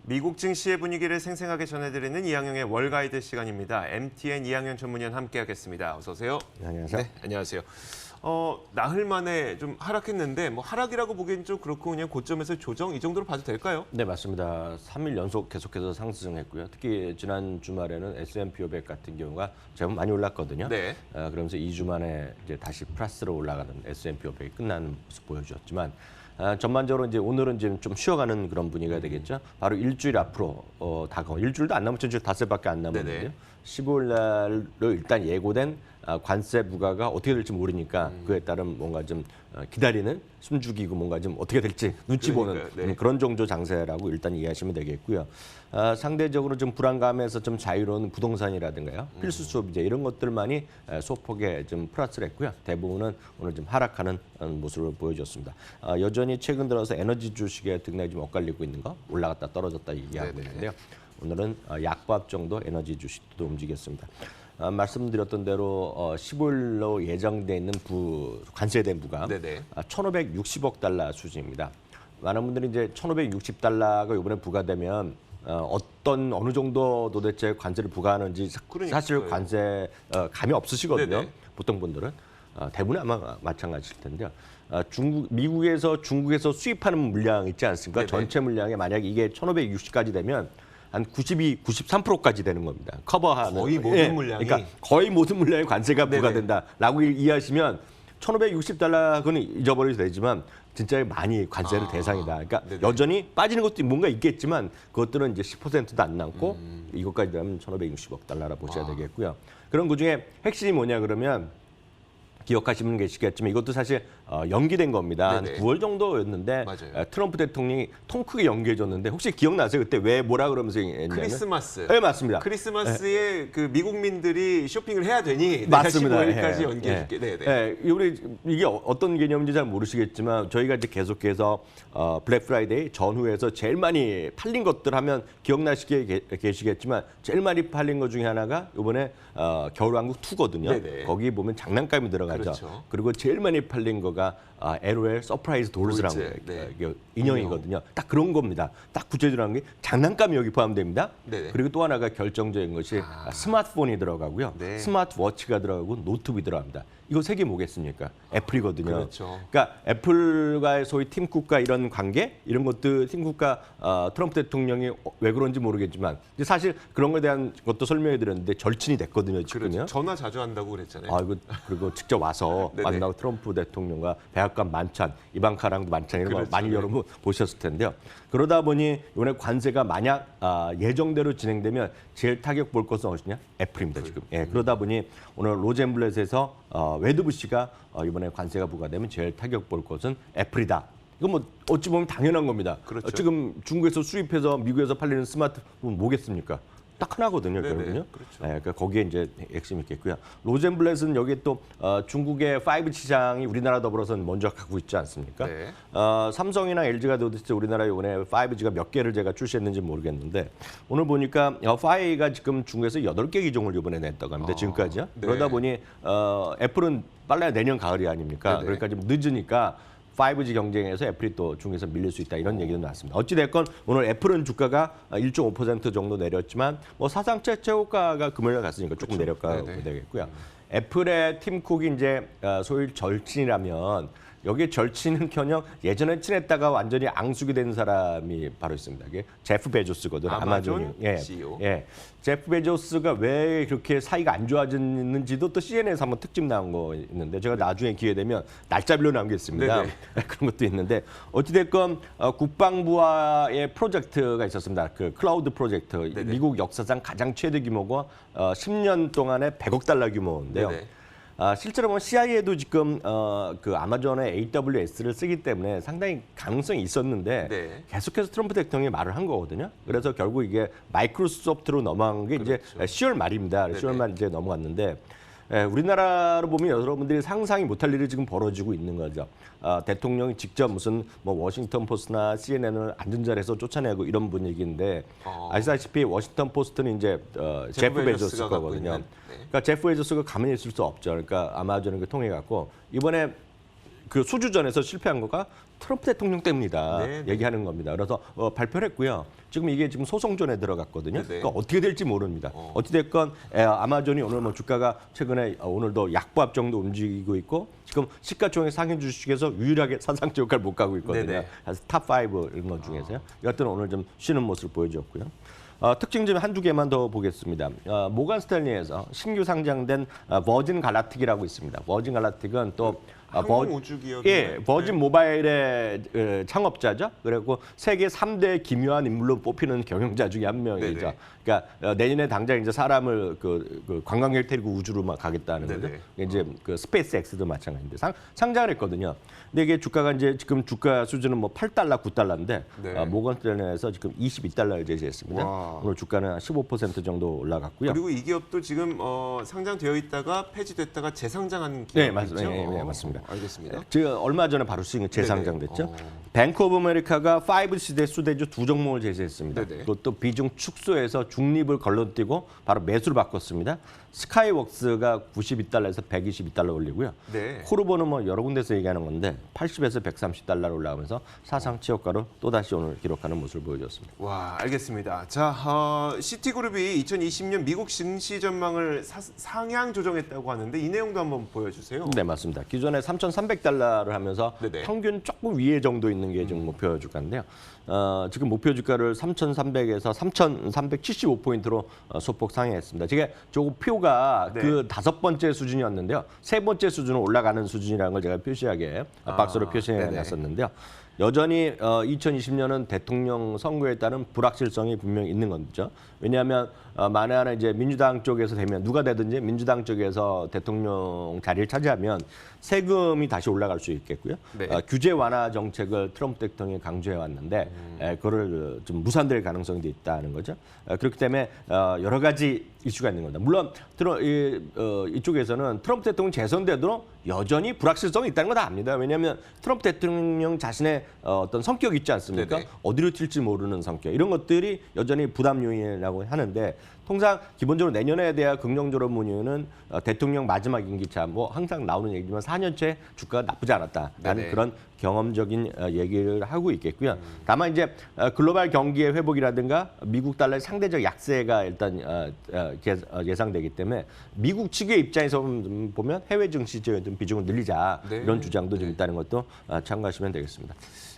미국 증시의 분위기를 생생하게 전해드리는 이항영의 월가이드 시간입니다. MTN 이항영 전문위원 함께하겠습니다. 어서 오세요. 네, 안녕하세요. 네, 안녕하세요. 나흘 만에 좀 하락했는데 뭐 하락이라고 보기엔 좀 그렇고 그냥 고점에서 조정 이 정도로 봐도 될까요? 네, 맞습니다. 3일 연속 계속해서 상승했고요. 특히 지난 주말에는 S&P 500 같은 경우가 제법 많이 올랐거든요. 네. 그러면서 2주 만에 이제 다시 플러스로 올라가는 S&P 500이 끝나는 모습 보여주었지만 전반적으로 이제 오늘은 좀 쉬어가는 그런 분위기가 되겠죠. 바로 일주일 앞으로 다가온 일주일도 안 남았죠. 지금 닷새밖에 안 남았는데요. 15일 날로 일단 예고된 관세 부과가 어떻게 될지 모르니까 그에 따른 뭔가 좀 기다리는 숨죽이고 뭔가 좀 어떻게 될지 눈치 보는 네. 그런 정도 장세라고 일단 이해하시면 되겠고요. 상대적으로 좀 불안감에서 좀 자유로운 부동산이라든가요, 필수 수요비재 이런 것들만이 소폭에 좀 플러스를 했고요. 대부분은 오늘 좀 하락하는 모습을 보여줬습니다. 여전히 최근 들어서 에너지 주식에 등락이 좀 엇갈리고 있는 거 올라갔다 떨어졌다 얘기하고 있는데요. 오늘은 약밥 정도 에너지 주식도 움직였습니다. 말씀드렸던 대로 15일로 예정돼 있는 관세된 부가 1,560억 달러 수준입니다. 많은 분들이 이제 1,560달러가 이번에 부과되면 어느 정도 도대체 관세를 부과하는지 사실 관세 감이 없으시거든요. 보통 분들은 대부분 아마 마찬가지일 텐데요. 미국에서 중국에서 수입하는 물량 있지 않습니까? 전체 물량에 만약에 이게 1,560까지 되면 한 92, 93%까지 되는 겁니다. 커버하는 거의 모든 물량이. 그러니까 거의 모든 물량에 관세가 부과된다라고 이해하시면 1,560달러는 잊어버려도 되지만 진짜 많이 관세를 대상이다. 그러니까 여전히 빠지는 것도 뭔가 있겠지만 그것들은 이제 10%도 안 남고 이것까지 되면 1,560억 달러라 보셔야 되겠고요. 그런 그중에 핵심이 뭐냐 그러면 기억하시는 분 계시겠지만 이것도 사실 연기된 겁니다. 한 9월 정도였는데 트럼프 대통령이 통 크게 연기해줬는데 혹시 기억나세요? 그때 왜 뭐라 그러면서 했냐면 크리스마스. 네, 맞습니다. 크리스마스에 그 미국민들이 쇼핑을 해야 되니 맞습니다. 내가 15일까지 연기해줄게. 우리 이게 어떤 개념인지 잘 모르시겠지만 저희가 이제 계속해서 블랙 프라이데이 전후에서 제일 많이 팔린 것들 하면 기억나시게 계시겠지만 제일 많이 팔린 것 중에 하나가 이번에 겨울왕국 2거든요. 거기 보면 장난감이 들어가죠. 그리고 제일 많이 팔린 거가 LOL 서프라이즈 돌스라는 인형이거든요. 딱 그런 겁니다. 딱 구체적으로 게 장난감이 여기 포함됩니다. 그리고 또 하나가 결정적인 것이 스마트폰이 들어가고요. 스마트워치가 들어가고 노트북이 들어갑니다. 이거 세 개 뭐겠습니까? 애플이거든요. 그러니까 애플과의 소위 팀쿡과 이런 관계, 이런 것들 팀쿡과 트럼프 대통령이 왜 그런지 모르겠지만 사실 그런 거에 대한 것도 설명해 드렸는데 절친이 됐거든요. 지금요. 전화 자주 한다고 그랬잖아요. 그리고 직접 와서 만나고 트럼프 대통령과 백악관 만찬, 이방카랑도 만찬 이런 거 많이 여러분 보셨을 텐데요. 그러다 보니 이번에 관세가 만약 예정대로 진행되면 제일 타격 볼 것은 어디냐? 애플입니다 지금. 그러다 보니 오늘 로젠블렛에서 웨드부시가 이번에 관세가 부과되면 제일 타격 볼 것은 애플이다. 이거 뭐 어찌 보면 당연한 겁니다. 지금 중국에서 수입해서 미국에서 팔리는 스마트폰 뭐겠습니까? 딱 하나거든요, 결국은요. 그러니까 거기에 이제 핵심이 있겠고요. 로젠블렛은 여기 또 중국의 5G 시장이 우리나라 더불어서 먼저 가고 있지 않습니까? 삼성이나 LG가 도대체 우리나라에 이번에 5G가 몇 개를 제가 출시했는지 모르겠는데 오늘 보니까 5G가 지금 중국에서 8개 기종을 이번에 냈다고 합니다. 지금까지요. 그러다 보니 애플은 빨라야 내년 가을이 아닙니까? 그러니까 좀 늦으니까 5G 경쟁에서 애플이 또 중국에서 밀릴 수 있다 이런 얘기도 나왔습니다. 어찌됐건 오늘 애플은 주가가 1.5% 정도 내렸지만 뭐 사상 최고가가 금요일 갔으니까 조금 내려가고 되겠고요. 애플의 팀 쿡이 이제 소위 절친이라면 여기에 절친은커녕 예전에 친했다가 완전히 앙숙이 된 사람이 바로 있습니다. 이게 제프 베조스거든요. 아마존 CEO. 제프 베조스가 왜 그렇게 사이가 안 좋아졌는지도 또 CNN에서 한번 특집 나온 거 있는데 제가 나중에 기회 되면 날짜별로 남겠습니다. 그런 것도 있는데 어찌됐건 국방부와의 프로젝트가 있었습니다. 그 클라우드 프로젝트. 미국 역사상 가장 최대 규모가 10년 동안에 100억 달러 규모인데요. 실제로 보면 CIA도 지금 그 아마존의 AWS를 쓰기 때문에 상당히 가능성이 있었는데 계속해서 트럼프 대통령이 말을 한 거거든요. 그래서 결국 이게 마이크로소프트로 넘어간 게 이제 10월 말입니다. 10월 말 이제 넘어갔는데 우리나라로 보면 여러분들이 상상이 못할 일이 지금 벌어지고 있는 거죠. 대통령이 직접 무슨 뭐 워싱턴 포스트나 CNN을 안전자리에서 쫓아내고 이런 분위기인데 아시다시피 워싱턴 포스트는 이제 제프 베조스 거거든요. 그러니까 제프 베조스가 가만히 있을 수 없죠. 그러니까 아마존을 통해 갖고 이번에 그 소주전에서 실패한 거가 트럼프 대통령 때문이다 네, 네. 얘기하는 겁니다. 그래서 발표를 했고요. 지금 이게 지금 소송전에 들어갔거든요. 네, 네. 그러니까 어떻게 될지 모릅니다. 어찌됐건 아마존이 오늘 뭐 주가가 최근에 오늘도 약보합 정도 움직이고 있고 지금 시가총액 상위 주식에서 유일하게 사상적 효과를 못 가고 있거든요. 네, 네. 그래서 탑5 이런 것 중에서요. 이것들은 오늘 좀 쉬는 모습을 보여줬고요. 특징 좀 한두 개만 더 보겠습니다. 모건 스탠리에서 신규 상장된 버진 갈라틱이라고 있습니다. 버진 갈라틱은 또 항공우주기업이 예, 버진 모바일의 창업자죠. 그리고 세계 3대 기묘한 인물로 뽑히는 경영자 중에 한 명이죠. 네네. 그러니까 내년에 당장 이제 사람을 그 관광객 데리고 우주로 막 가겠다는 거죠. 네네. 이제 그 스페이스 X도 마찬가지인데 상장을 했거든요. 근데 이게 주가가 이제 지금 주가 수준은 뭐 8달러, 9달러인데 네. 모건 스탠리에서 지금 22달러를 제시했습니다. 와. 오늘 주가는 한 15% 정도 올라갔고요. 그리고 이 기업도 지금 상장되어 있다가 폐지됐다가 재상장한 네, 기업이죠. 맞습니다. 네, 맞습니다. 알겠습니다. 제가 얼마 전에 바로 재상장됐죠. 네네. 뱅크 오브 아메리카가 5시대 수대주 두 종목을 제시했습니다. 네네. 그것도 비중 축소해서 중립을 걸러뛰고 바로 매수를 바꿨습니다. 스카이웍스가 92달러에서 122달러 올리고요. 네. 코르보는 뭐 여러 군데서 얘기하는 건데 80에서 130달러로 올라가면서 사상 최고가로 또다시 오늘 기록하는 모습을 보여줬습니다. 와, 알겠습니다. 자, 시티그룹이 2020년 미국 증시 전망을 상향 조정했다고 하는데 이 내용도 한번 보여주세요. 네, 맞습니다. 기존에 3,300달러를 하면서 네네. 평균 조금 위에 정도 있는 게 지금 목표 주가인데요. 지금 목표 주가를 3,300에서 3,375포인트로 소폭 상향했습니다. 제가 저 표가 네. 그 5번째 수준이었는데요. 3번째 수준으로 올라가는 수준이라는 걸 제가 표시하게 박스로 표시해 네네. 놨었는데요. 여전히 2020년은 대통령 선거에 따른 불확실성이 분명히 있는 거죠. 왜냐하면 만에 하나 이제 민주당 쪽에서 되면 누가 되든지 민주당 쪽에서 대통령 자리를 차지하면 세금이 다시 올라갈 수 있겠고요. 네. 규제 완화 정책을 트럼프 대통령이 강조해 왔는데 그거를 좀 무산될 가능성이 있다는 거죠. 그렇기 때문에 여러 가지 이슈가 있는 겁니다. 물론 이쪽에서는 트럼프 대통령 재선돼도 여전히 불확실성이 있다는 거 다 압니다. 왜냐하면 트럼프 대통령 자신의 어떤 성격이 있지 않습니까? 네네. 어디로 튈지 모르는 성격. 이런 것들이 여전히 부담 요인이라고 하는데 통상 기본적으로 내년에 대한 긍정적으로 보면은 대통령 마지막 임기차 뭐 항상 나오는 얘기지만 4년째 주가가 나쁘지 않았다라는 네네. 그런 경험적인 얘기를 하고 있겠고요. 다만 이제 글로벌 경기의 회복이라든가 미국 달러의 상대적 약세가 일단 예상되기 때문에 미국 측의 입장에서 보면 해외 증시의 비중을 늘리자 네. 이런 주장도 좀 있다는 것도 참고하시면 되겠습니다.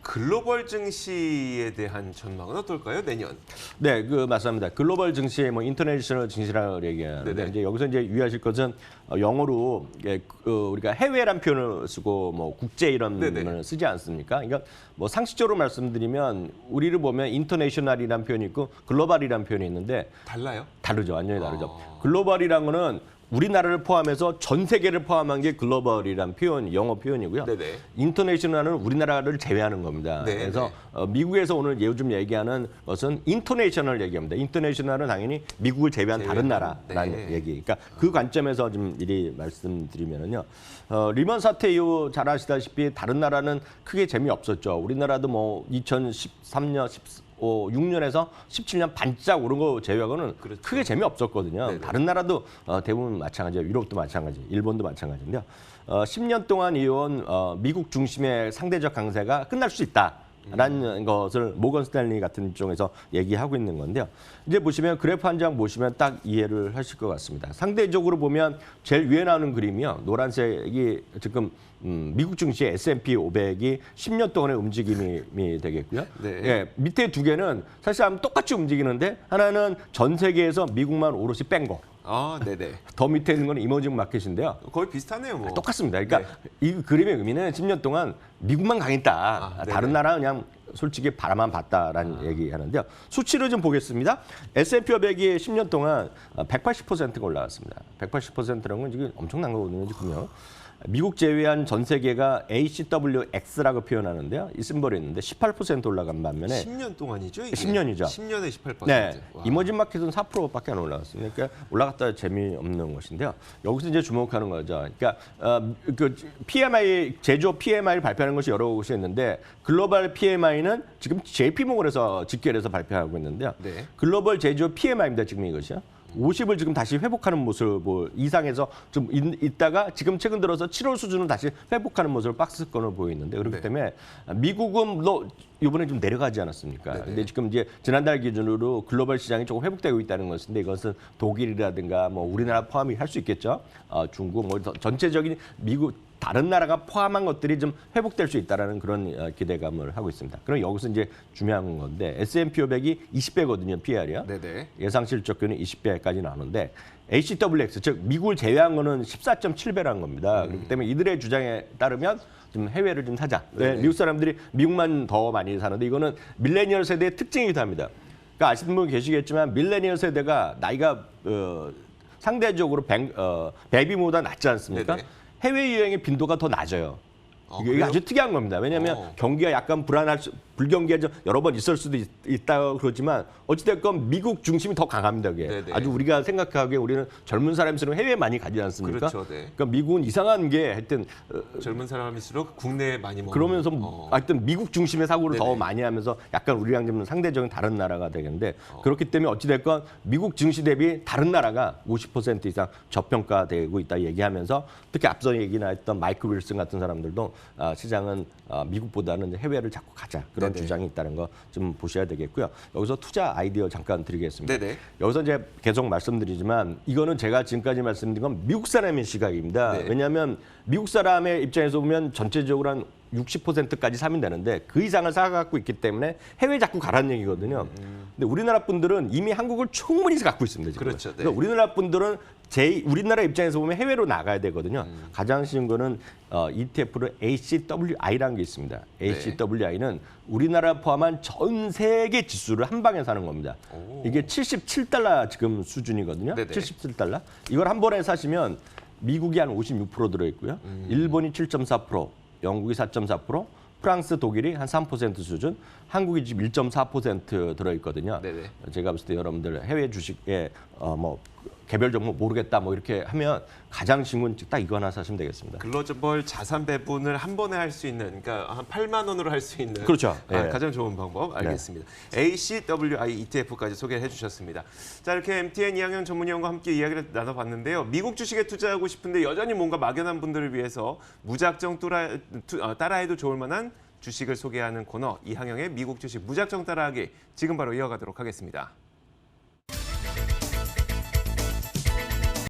글로벌 증시에 대한 전망은 어떨까요? 내년. 네, 맞습니다. 글로벌 증시, 뭐 인터내셔널 증시라고 얘기하는데 네네. 이제 여기서 이제 유의하실 것은 영어로 우리가 해외란 표현을 쓰고 뭐 국제 이런 네네. 표현을 쓰지 않습니까? 그러니까 뭐 상식적으로 말씀드리면 우리를 보면 인터내셔널이란 표현이 있고 글로벌이란 표현이 있는데 달라요? 다르죠, 완전히 다르죠. 글로벌이란 거는 우리나라를 포함해서 전 세계를 포함한 게 글로벌이란 표현, 영어 표현이고요. 네네. 인터내셔널은 우리나라를 제외하는 겁니다. 네, 그래서 미국에서 오늘 요즘 얘기하는 것은 인터내셔널 얘기합니다. 인터내셔널은 당연히 미국을 제외한 다른 나라라는 네. 얘기. 그러니까 그 관점에서 좀 미리 말씀드리면은요. 리먼 사태 이후 잘 아시다시피 다른 나라는 크게 재미없었죠. 우리나라도 뭐 2013년, 6년에서 17년 반짝 오른 거 제외하고는 그렇죠. 크게 재미없었거든요. 네네. 다른 나라도 대부분 마찬가지예요. 유럽도 마찬가지, 일본도 마찬가지인데요. 10년 동안 이어온 미국 중심의 상대적 강세가 끝날 수 있다라는 것을 모건 스탠리 같은 쪽에서 얘기하고 있는 건데요. 이제 보시면 그래프 한 장 보시면 딱 이해를 하실 것 같습니다. 상대적으로 보면 제일 위에 나오는 그림이요. 노란색이 지금 미국 증시 S&P 500이 10년 동안의 움직임이 되겠고요. 네. 예, 밑에 두 개는 사실 똑같이 움직이는데 하나는 전 세계에서 미국만 오롯이 뺀 거. 아, 네네. 더 밑에 있는 건 이머징 마켓인데요. 거의 비슷하네요, 뭐. 똑같습니다. 그러니까 이 그림의 의미는 10년 동안 미국만 강했다. 네네. 다른 나라 그냥 솔직히 바라만 봤다라는 얘기하는데요. 수치를 좀 보겠습니다. S&P 500이 10년 동안 180%가 올라갔습니다. 180%라는 건 지금 엄청난 거거든요, 지금요. 미국 제외한 전 세계가 ACWX라고 표현하는데요. 이 심벌이 있는데 18% 올라간 반면에 10년 동안이죠, 이게? 10년이죠. 10년에 18%. 네, 와. 이머징 마켓은 4%밖에 안 올라갔습니다. 그러니까 올라갔다 재미없는 것인데요. 여기서 이제 주목하는 거죠. 그러니까 그 PMI 제조업 PMI를 발표하는 것이 여러 곳이 있는데 글로벌 PMI는 지금 JP모건에서 직결해서 발표하고 있는데요. 네. 글로벌 제조업 PMI입니다. 지금 이것이요. 50을 지금 다시 회복하는 모습을 이상에서 좀 있다가 지금 최근 들어서 7월 수준을 다시 회복하는 모습을 박스권을 보이는데 그렇기 네. 때문에 미국은 뭐 이번에 좀 내려가지 않았습니까? 네네. 근데 지금 이제 지난달 기준으로 글로벌 시장이 조금 회복되고 있다는 것인데 이것은 독일이라든가 뭐 우리나라 포함이 할 수 있겠죠. 중국 뭐 전체적인 미국 다른 나라가 포함한 것들이 좀 회복될 수 있다라는 그런 기대감을 하고 있습니다. 그럼 여기서 이제 중요한 건데 S&P 500이 20배거든요, PR이요. 네네. 예상 실적률이 20배까지 나오는데 HWX 즉 미국을 제외한 거는 14.7배라는 겁니다. 그렇기 때문에 이들의 주장에 따르면 좀 해외를 좀 사자. 네, 미국 사람들이 미국만 더 많이 사는데 이거는 밀레니얼 세대의 특징이기도 합니다. 그러니까 아시는 분 계시겠지만 밀레니얼 세대가 나이가 상대적으로 베이비보다 낮지 않습니까? 네네. 해외 유행의 빈도가 더 낮아요. 이게 아주 특이한 겁니다. 왜냐하면 경기가 약간 불경기가 좀 여러 번 있을 수도 있다 그러지만 어찌됐건 미국 중심이 더 강합니다. 그게. 네네. 아주 우리가 생각하기에 우리는 젊은 사람일수록 해외에 많이 가지 않습니까? 그렇죠, 네. 그러니까 미국은 이상한 게 하여튼 젊은 사람일수록 국내에 많이 먹는. 그러면서 하여튼 미국 중심의 사고를 더 네네. 많이 하면서 약간 우리랑 좀 상대적인 다른 나라가 되겠는데 그렇기 때문에 어찌됐건 미국 증시 대비 다른 나라가 50% 이상 저평가되고 있다 얘기하면서 특히 앞서 얘기나 했던 마이클 윌슨 같은 사람들도 시장은 미국보다는 해외를 자꾸 가자 그런 네네. 주장이 있다는 거 좀 보셔야 되겠고요. 여기서 투자 아이디어 잠깐 드리겠습니다. 네네. 여기서 이제 계속 말씀드리지만 이거는 제가 지금까지 말씀드린 건 미국 사람의 시각입니다. 네. 왜냐하면 미국 사람의 입장에서 보면 전체적으로 한 60%까지 사면 되는데 그 이상을 사갖고 있기 때문에 해외 자꾸 가라는 얘기거든요. 근데 우리나라 분들은 이미 한국을 충분히 갖고 있습니다. 지금. 그렇죠, 네. 그러니까 우리나라 분들은 우리나라 입장에서 보면 해외로 나가야 되거든요. 가장 쉬운 거는 ETF로 ACWI라는 게 있습니다. ACWI는 우리나라 포함한 전 세계 지수를 한 방에 사는 겁니다. 이게 77달러 지금 수준이거든요. 네네. 77달러. 이걸 한 번에 사시면 미국이 한 56% 들어있고요. 일본이 7.4%, 영국이 4.4%, 프랑스, 독일이 한 3% 수준, 한국이 지금 1.4% 들어있거든요. 네네. 제가 봤을 때 여러분들 해외 주식에 뭐 개별 종목 모르겠다 뭐 이렇게 하면 가장 쉬운 건 딱 이거 하나 사시면 되겠습니다. 글로벌 자산 배분을 한 번에 할 수 있는, 그러니까 한 8만 원으로 할 수 있는. 그렇죠. 예. 가장 좋은 방법 알겠습니다. ACWI ETF까지 소개를 해주셨습니다. 자, 이렇게 MTN 이학년 전문위원과 함께 이야기를 나눠봤는데요. 미국 주식에 투자하고 싶은데 여전히 뭔가 막연한 분들을 위해서 무작정 따라해도 좋을 만한 주식을 소개하는 코너 이항영의 미국 주식 무작정 따라하기 지금 바로 이어가도록 하겠습니다.